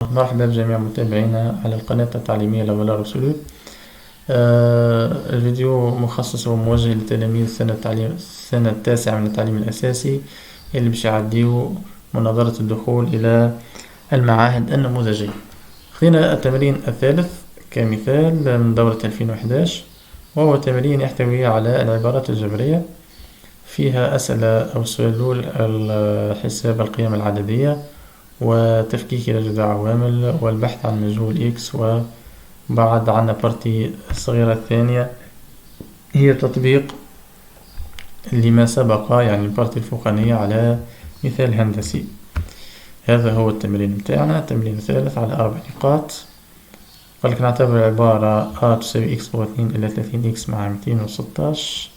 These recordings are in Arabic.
مرحبا بجميع متابعينا على القناة التعليمية لافالار أبسولو. الفيديو مخصص وموجه لتلاميذ السنة التاسعة من التعليم الأساسي اللي باش يعديو مناظرة الدخول إلى المعاهد النموذجية. خذينا التمرين الثالث كمثال من دورة 2011، وهو تمرين يحتوي على العبارات الجبرية. فيها أسئلة أو السؤال الأول حساب القيم العددية وتفكيك إلى جذع عوامل والبحث عن مجهول إكس، وبعد عنا بارتي الصغيرة الثانية هي تطبيق لما سبق، يعني البارتي الفوقانية على مثال هندسي. هذا هو التمرين متاعنا، التمرين الثالث على 4 نقاط. قالك نعتبر العبارة A تساوي x قوة 2 إلى 30x مع 216.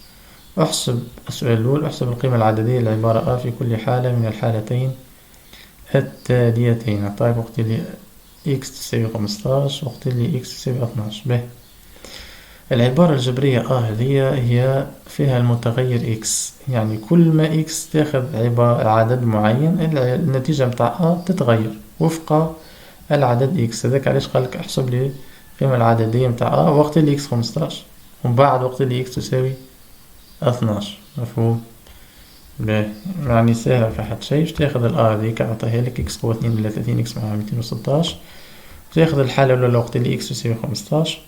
احسب السؤال الأول، احسب القيمة العددية للعبارة A في كل حالة من الحالتين التاليتين. طيب وقت لي x تساوي 15 وقت لي x تساوي 12. به العبارة الجبرية هذه هي فيها المتغير x، يعني كل ما x تاخذ عدد معين النتيجة متاع تتغير وفق العدد x. هذاك علاش قالك احسب لي القيمة العددية متاع وقت لي x 15 ومن بعد وقت لي x تساوي 12. مفهوم؟ يعني سهلة في حد شيء. تاخذ هذيك عطيها لك x قوة 2 إلى 30x مع 216، تاخذ الحالة الأولى وقت اللي x تساوي 15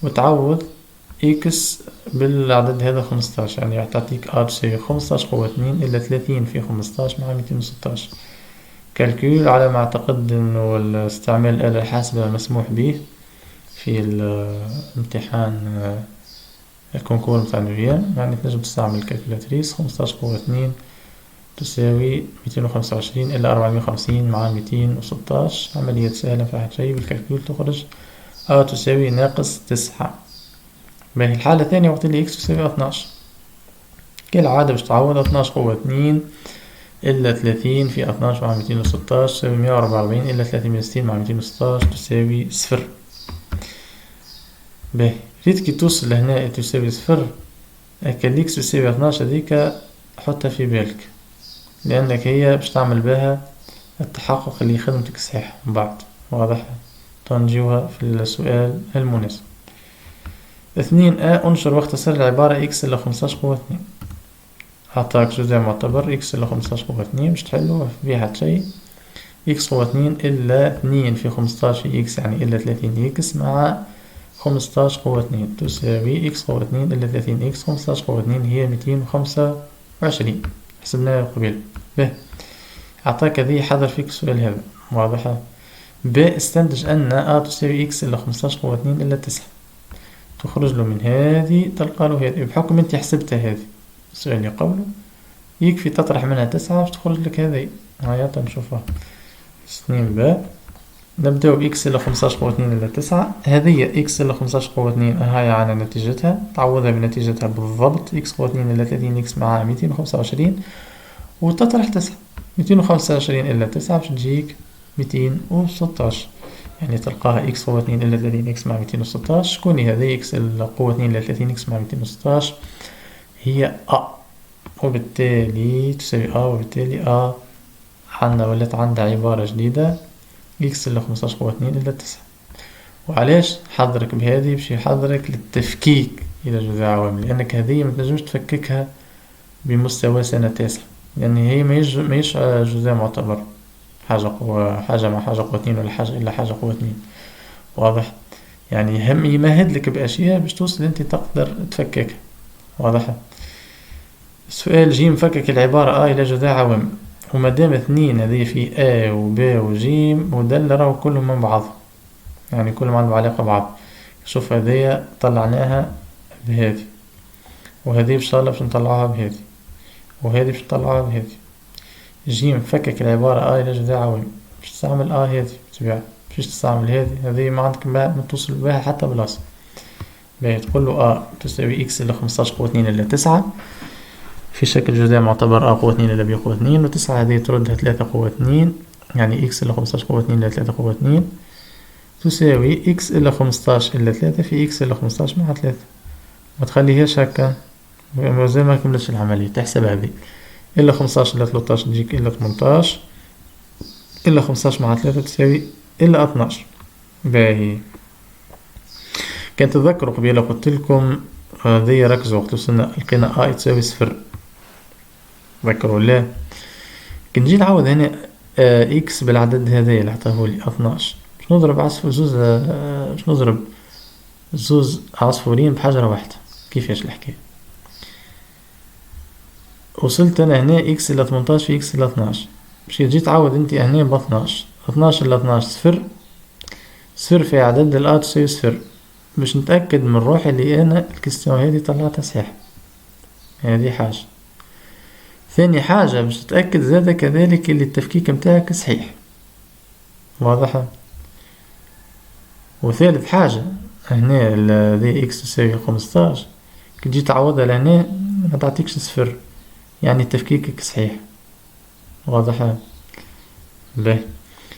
وتعوض x بالعدد هذا 15، يعني تعطيك تساوي 15 قوة 2 إلى 30 في 15 مع 216. كالكول على ما أعتقد أنه استعمال الآلة الحاسبة مسموح به في الامتحان الكونكور متاع النوفيان، يعني تنجم تستعمل الكالكولاتريس. 15 قوة 2 تساوي 225 إلى 450 مع 216. عملية سهلة فيها شيء، بالكالكول تخرج تساوي ناقص 9. باهي الحالة الثانية وقت اللي x تساوي 12، كالعادة باش تعوض 12 قوة 2 إلا 30 في 12 مع 216 تساوي 144 إلا 360 مع 216 تساوي 0. باهي ريت كي توصل لهنا تساوي 0، كان x تساوي 12 هذيك حطها في بالك، لأنك هي باش تعمل بها التحقق اللي خدمتك صحيح من بعد. واضح؟ تنجيوها في السؤال المناسب. 2 انشر واختصر العبارة x إلى 15 قوة 2. عطاك جزء معتبر x إلى 15 قوة 2 باش تحلوه بها شيء. x قوة 2 إلا 2 في 15 في x يعني إلا 30 x مع 15 قوة 2 تساوي x قوة 2 إلا 30 x. 15 قوة 2 هي 225، حسبناها قبل. به أعطاك هذه حذر فيك السؤال هذا. واضحة؟ ب استنتج أن تساوي x إلا 15 قوة 2 إلا 9. تخرج له من هذه تلقى له هذه، بحكم أنت حسبتها هذه السؤال اللي قبله يكفي تطرح منها 9 باش تخرج لك هذه. هيا نشوفها. 2 ب نبداو x إلا 15 قوة 2 إلا 9. هذه x إلا 15 قوة 2 هاي على نتيجتها، تعوضها بنتيجتها بالضبط x قوة 2 إلا 30 x مع 225 وتطرح 9. 225 إلا 9 باش تجيك 216، يعني تلقاها x قوة 2 إلا 30 x مع 216. شكون هذه x إلا قوة 2 إلا 30 x مع 216؟ هي وبالتالي تساوي وبالتالي عندنا ولات عندها عبارة جديدة x إلا 15 قوة 2 إلا 9. وعلاش حضرك بهذه؟ باش يحضرك للتفكيك إلى جذع عوامل، لأنك هذه ما تنجمش تفككها بمستوى سنة تاسعة، لأن هي ماهيش جزء معتبر حاجة مع حاجة قوة 2 ولا حاجة إلا حاجة قوة 2. واضح؟ يعني هم يمهد لك بأشياء باش توصل أنت تقدر تفككها. واضح؟ السؤال جيم فكك العبارة إلى جذع عوامل، ومادام 2 هذه في A و B و J مدلرة وكلهم من بعض، يعني كلهم عندهم علاقة ببعض. شوف هذه طلعناها بهذه، وهذه إن شاء الله باش نطلعوها بهذه، وهذه باش نطلعوها بهذه. جيم فكك العبارة إلى جذع عوامل، باش تستعمل هذه تبيع، باش تستعمل هذه ما عندك ما توصل بها حتى بلاصة. باهي تقول له تساوي x إلى 15 قوة 2 إلى 9 في شكل جذع معتبر قوة 2 إلى b قوة 2، و9 هذه تردها 3 قوة 2، يعني x إلى 15 قوة 2 إلى 3 قوة 2 تساوي x إلى 15 إلى 3 في x إلى 15 مع 3. ما تخليهاش هكا زي ما كملتش العملية. تحسب هذه إلا 15 إلا 13 تجيك إلا 18 إلا 15 مع 3 تساوي إلا 12. باهي، كان تذكروا قبيلة قلت لكم هذه ركزوا وقت وصلنا لقينا تساوي 0. تذكروا لا كي نجي نعوض هنا إكس بالعدد هذا اللي عطاهولي 12، باش نضرب باش نضرب زوز عصفورين بحجرة واحدة. كيفاش الحكاية؟ وصلت أنا هنا إكس إلى 18 في إكس إلى 12، باش جيت تعوض انت هنا ب 12. 12 إلى 12 صفر، صفر في عدد تساوي 0. باش نتأكد من روحي اللي أنا الكستيون هذه طلعتها صحيح. هذه حاجة. ثاني حاجة باش تتأكد زادة كذلك اللي التفكيك متاعك صحيح. واضحة؟ وثالث حاجة هنا ذي إكس تساوي 15، كي تجي تعوضها لهنا ما تعطيكش صفر، يعني تفكيكك صحيح. واضحة؟ باهي.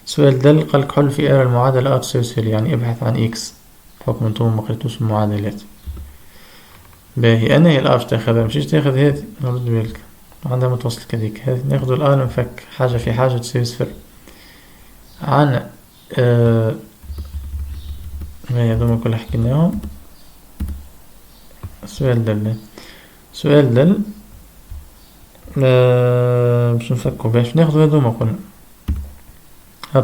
سؤال دل قالك حل في إيرا المعادلة تساوي 0، يعني ابحث عن إكس بحكم انتم ما قريتوش المعادلات. باهي، أنا هي باش تاخذها، مشيش تاخذ هذه، نرد بالك عندها متوسط كذيك. هذه ناخذ الآن نفك حاجة في حاجة تساوي 0. عنا هذوما كل حكيناهم. سؤال دل باش نفكو باش ناخذ هذوما قلنا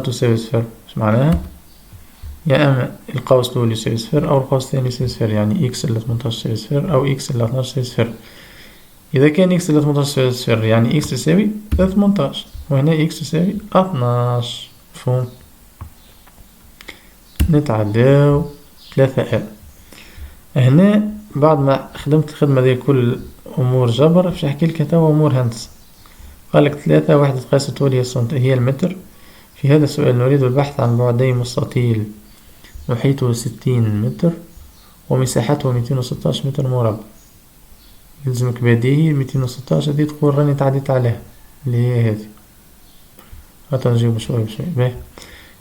تساوي 0. اش معناها؟ يا اما القوس الاول يساوي 0 او القوس الثاني يساوي 0، يعني اكس إلى 18 يساوي 0 او اكس إلى 12 يساوي 0. اذا كان اكس إلى 18 يساوي 0 يعني اكس تساوي 18، وهنا اكس تساوي 12. مفهوم؟ نتعداو 3 هنا بعد ما خدمت الخدمة دي كل امور جبر باش نحكي لك توا امور هندسة. قالك 3 وحدة قياس الطول هي المتر. في هذا السؤال نريد البحث عن بعدي مستطيل محيطه 60 متر ومساحته 216 متر مربع. يلزمك بديهي 216 هذه تقول راني تعديت عليها اللي هي هذه. نجيب شوي بشوي.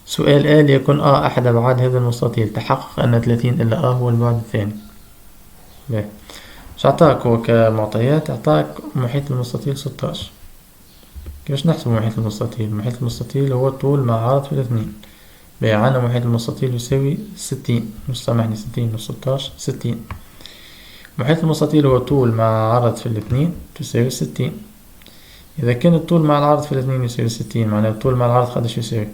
سؤال آل يكون أحد أبعاد هذا المستطيل، تحقق أن 30 إلا هو البعد الثاني. مش عطاك هو كمعطيات؟ عطاك محيط المستطيل 16. كيفاش نحسب محيط المستطيل؟ محيط المستطيل هو الطول مع عرض في الاثنين. عنا محيط المستطيل يساوي 60، مش سامحني 60 و 16 60. محيط المستطيل هو طول مع عرض في الاثنين تساوي 60. إذا كان الطول مع العرض في الاثنين يساوي 60، معناه الطول مع العرض قداش يساوي؟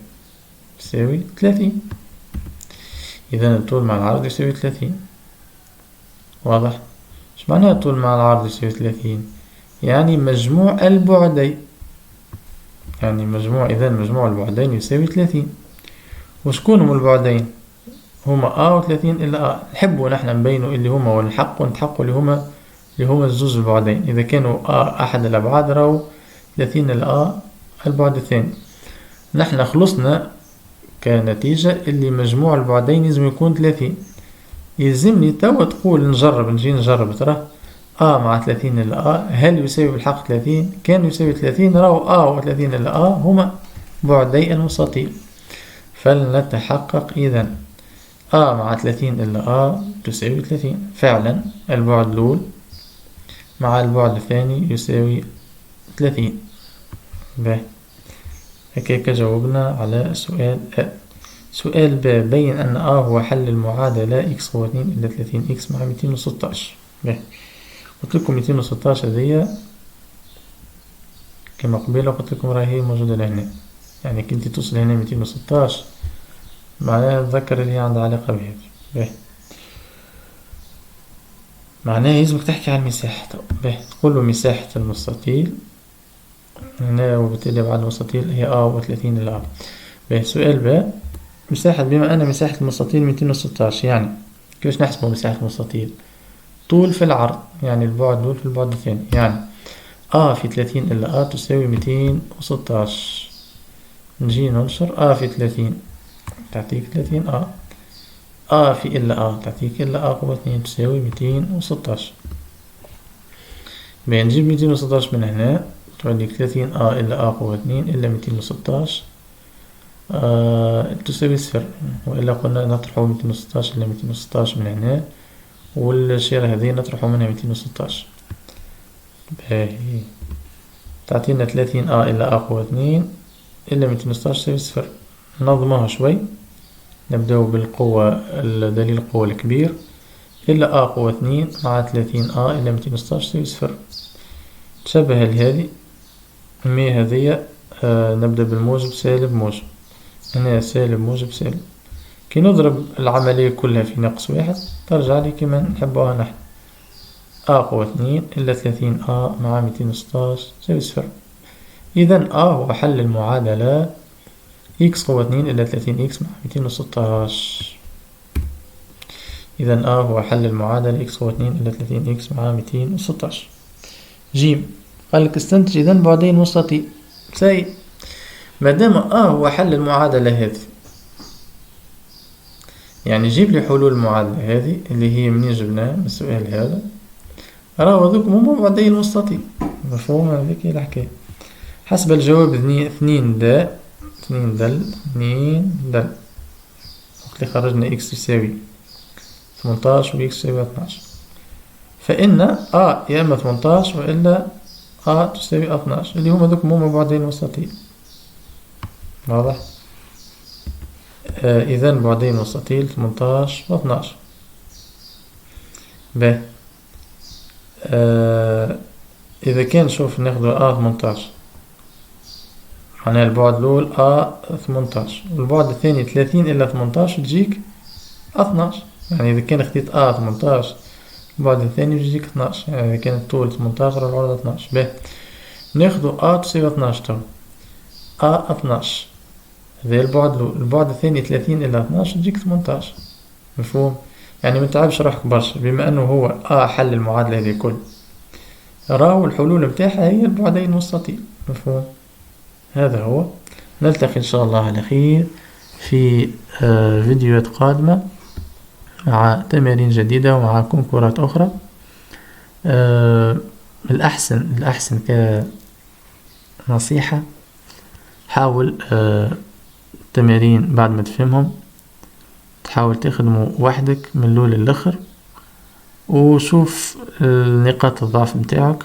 يساوي 30. إذا الطول مع العرض يساوي 30. واضح؟ ايش معناه الطول مع العرض يساوي 30؟ يعني مجموع البعدين، يعني إذا مجموع البعدين يساوي 30. وشكون هم البعدين؟ هما و30 إلا نحبوا نحن نبينوا اللي هما ونحقوا اللي هما الزوز البعدين. إذا كانوا أحد الأبعاد راهو 30 إلا البعد الثاني. نحن خلصنا كنتيجة اللي مجموع البعدين لازم يكون 30. يلزمني توا تقول نجي نجرب ترى مع 30 إلا هل يساوي بالحق 30؟ كان يساوي 30 راهو و30 إلا هما بعدي المستطيل. فلنتحقق إذن مع 30 إلا تساوي 30. فعلا البعد الأول مع البعد الثاني يساوي 30. هكاك جاوبنا على سؤال سؤال ب، بين أن هو حل المعادلة إكس هو 2 إلا 30 إكس مع 216. قلت لكم 216 هذه كما قبيلة قلت لكم راهي موجودة لهنا، يعني كنت توصل هنا 216 معناها تذكر اللي هي عندها علاقة بهذا. معناها يلزمك تحكي عن المساحة. تقول له مساحة المستطيل هنا، وبالتالي بعد المستطيل هي و30 إلا سؤال ب، مساحة بما أن مساحة المستطيل 216، يعني كيفاش نحسبه مساحة المستطيل؟ طول في العرض، يعني البعد دول في البعد الثاني، يعني في 30 إلا تساوي 216. نجي ننشر في 30 تعطيك 30 في إلا تعطيك إلا قوة 2 تساوي 216. نجيب 216 من هنا تعطيك 30 إلا قوة 2 إلا 216 تساوي 0. وإلا قلنا نطرحه 216 إلا 216 من هنا، والشيرة هذه نطرحه منها 216. تعطينا 30 إلا قوة 2 إلا 216 تساوي 0. ننظمها شوي. نبدأ بالقوة دليل القوة الكبير، إلا قوة 2 مع 30 إلى 216 يساوي صفر. تشبه لهذه هذية. نبدأ بالموجب سالب موجب، هنا سالب موجب سالب. كي نضرب العملية كلها في ناقص واحد ترجع لي كما نحبوها نحن، قوة 2 إلا 30 مع 216 يساوي صفر. إذا هو حل المعادلة إكس قوة 2 إلا 30 إكس مع 216. إذا هو حل المعادلة إكس قوة 2 إلا 30 إكس مع 216. جيم قال لك استنتج إذا بعدين مستطيل. سي مادام هو حل المعادلة هذه، يعني جيب لي حلول المعادلة هذه اللي هي منين جبناها من السؤال هذا. هذوك هما بعدين مستطيل. مفهوم هذيك هي الحكاية. حسب الجواب 2 دال 2 دال وقت اللي خرجنا إكس يساوي 18 و إكس يساوي 12، فإن يا إما 18 وإلا تساوي 12 اللي هما ذوك هما بعدين مستطيل. واضح؟ إذا بعدين مستطيل 18 و 12. باهي. إذا كان شوف ناخدو 18 معناها البعد الأول 18 والبعد الثاني 30 إلا 18 تجيك 12. يعني إذا كان خديت 18 البعد الثاني يجيك 12، يعني إذا كان الطول 18 والعرض 12. باهي ناخدو تساوي 12 تو 12 هذا البعد الأول، البعد الثاني 30 إلا 12 تجيك 18. مفهوم؟ يعني متعبش روحك برشا، بما أنه هو حل المعادلة هذه كل راهو الحلول متاعها هي البعدين المستطيل. مفهوم؟ هذا هو. نلتقي إن شاء الله على خير في فيديوهات قادمة مع تمارين جديدة ومع كونكورات أخرى. الأحسن كنصيحة حاول التمارين بعد ما تفهمهم تحاول تخدموا وحدك من الأول للآخر، وشوف نقاط الضعف متاعك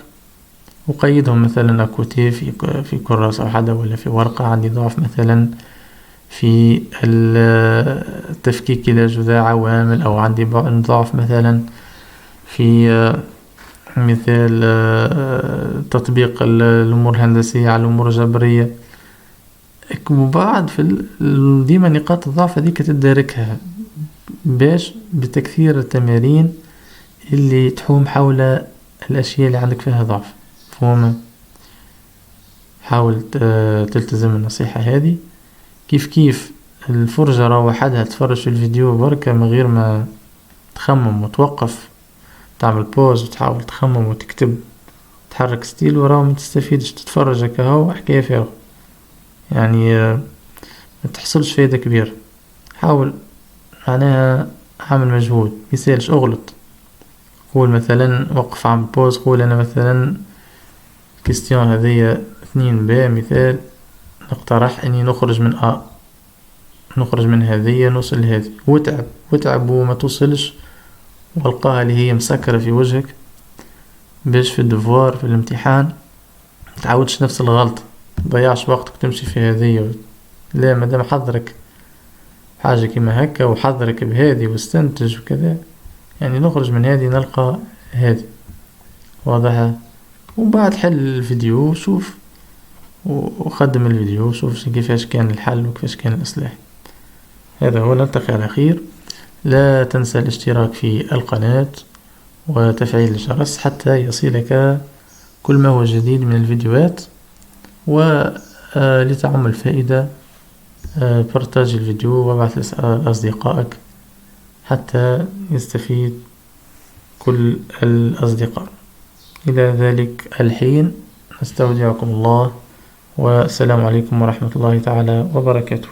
وقيدهم مثلا أكوتي في كراسة أو حدا ولا في ورقة. عندي ضعف مثلا في التفكيك إلى جذاع عوامل، أو عندي ضعف مثلا في مثال تطبيق الأمور الهندسية على الأمور الجبرية. وبعد في ديما نقاط الضعف هذيك تداركها باش بتكثير التمارين اللي تحوم حول الأشياء اللي عندك فيها ضعف. فهم حاول تلتزم النصيحة هذه. كيف الفرجة راه وحدها تفرج في الفيديو بركة من غير ما تخمم وتوقف تعمل بوز وتحاول تخمم وتكتب تحرك ستيل وراه ما تستفيدش، تتفرج هكا حكاية فارغة، يعني ما تحصلش فايدة كبيرة. حاول معناها عمل مجهود، ميسالش اغلط. قول مثلا وقف عم بوز، قول انا مثلا كيستيون هذية 2 مثال نقترح اني نخرج من هذية نوصل لهذه، وتعب وما توصلش والقاها اللي هي مسكرة في وجهك باش في الدفوار في الامتحان متعودش نفس الغلط، ضيعش وقتك تمشي في هذه. لا، مادام حضرك حاجة كما هكا وحضرك بهذه واستنتج وكذا، يعني نخرج من هذه نلقى هذه واضحة. وبعد حل الفيديو وشوف وخدم الفيديو وشوف كيفاش كان الحل وكيفاش كان الإصلاح. هذا هو. نلتقي على خير. لا تنسى الاشتراك في القناة وتفعيل الجرس حتى يصلك كل ما هو جديد من الفيديوهات. ولتعم الفائدة بارتاج الفيديو وابعث لأصدقائك حتى يستفيد كل الأصدقاء. إلى ذلك الحين نستودعكم الله، والسلام عليكم ورحمة الله تعالى وبركاته.